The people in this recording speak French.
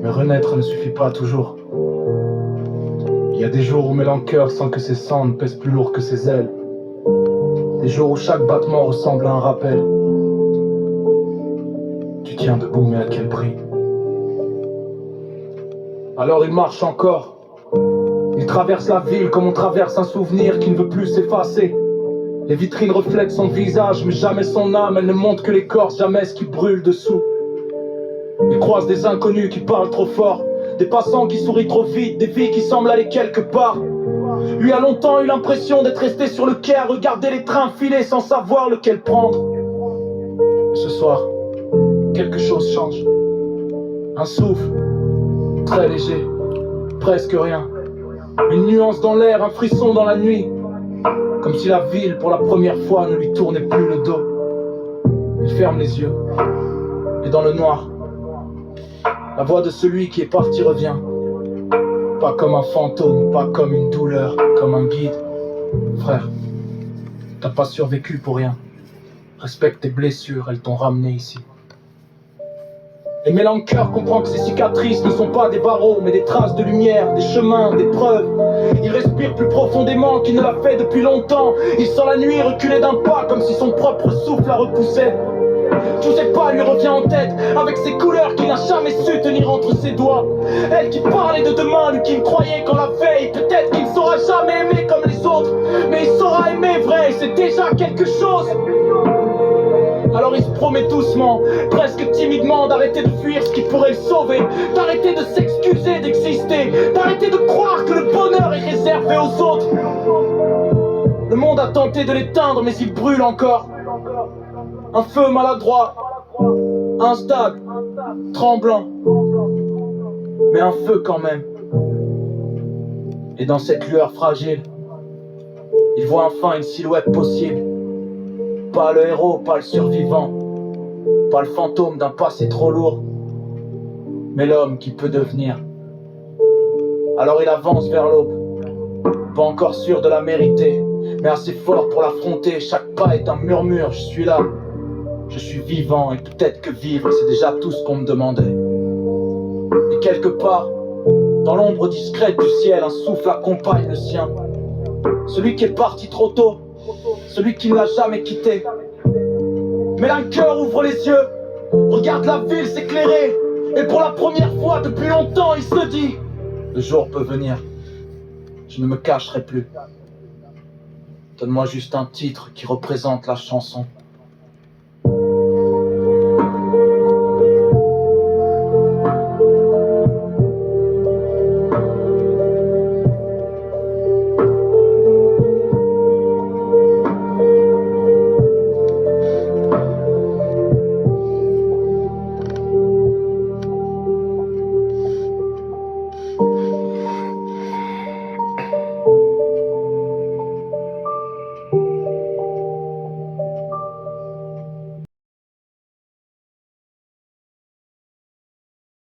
Mais renaître ne suffit pas toujours. Il y a des jours où Mélancœur sent que ses cendres pèsent plus lourd que ses ailes. Des jours où chaque battement ressemble à un rappel. Tu tiens debout, mais à quel prix? Alors il marche encore. Il traverse la ville comme on traverse un souvenir qui ne veut plus s'effacer. Les vitrines reflètent son visage, mais jamais son âme. Elle ne montre que l'écorce, jamais ce qui brûle dessous. Il croise des inconnus qui parlent trop fort, des passants qui sourient trop vite, des vies qui semblent aller quelque part. Lui a longtemps eu l'impression d'être resté sur le quai à regarder les trains filer sans savoir lequel prendre. Ce soir, quelque chose change. Un souffle, très léger, presque rien. Une nuance dans l'air, un frisson dans la nuit. Comme si la ville, pour la première fois, ne lui tournait plus le dos. Il ferme les yeux. Et dans le noir, la voix de celui qui est parti revient. Pas comme un fantôme, pas comme une douleur, comme un guide. Frère, t'as pas survécu pour rien. Respecte tes blessures, elles t'ont ramené ici. Et Mélancœur comprend que ces cicatrices ne sont pas des barreaux, mais des traces de lumière, des chemins, des preuves. Il respire plus profondément qu'il ne l'a fait depuis longtemps. Il sent la nuit reculer d'un pas, comme si son propre souffle la repoussait. Tous ces pas lui revient en tête, avec ses couleurs qu'il n'a jamais su tenir entre ses doigts. Elle qui parlait de demain, lui qui ne croyait qu'en la veille. Peut-être qu'il ne saura jamais aimer comme les autres, mais il saura aimer vrai, c'est déjà quelque chose. Alors il se promet doucement, presque timidement, d'arrêter de fuir ce qui pourrait le sauver, d'arrêter de s'excuser d'exister, d'arrêter de croire que le bonheur est réservé aux autres. Le monde a tenté de l'éteindre, mais il brûle encore. Un feu maladroit, instable, tremblant, mais un feu quand même. Et dans cette lueur fragile, il voit enfin une silhouette possible. Pas le héros, pas le survivant, pas le fantôme d'un passé trop lourd, mais l'homme qui peut devenir. Alors il avance vers l'aube, pas encore sûr de la mériter, mais assez fort pour l'affronter. Chaque pas est un murmure, je suis là, je suis vivant, et peut-être que vivre c'est déjà tout ce qu'on me demandait. Et quelque part, dans l'ombre discrète du ciel, un souffle accompagne le sien. Celui qui est parti trop tôt, celui qui ne l'a jamais quitté. Mélancœur ouvre les yeux, regarde la ville s'éclairer, et pour la première fois depuis longtemps il se dit: le jour peut venir, je ne me cacherai plus. Donne-moi juste un titre qui représente la chanson.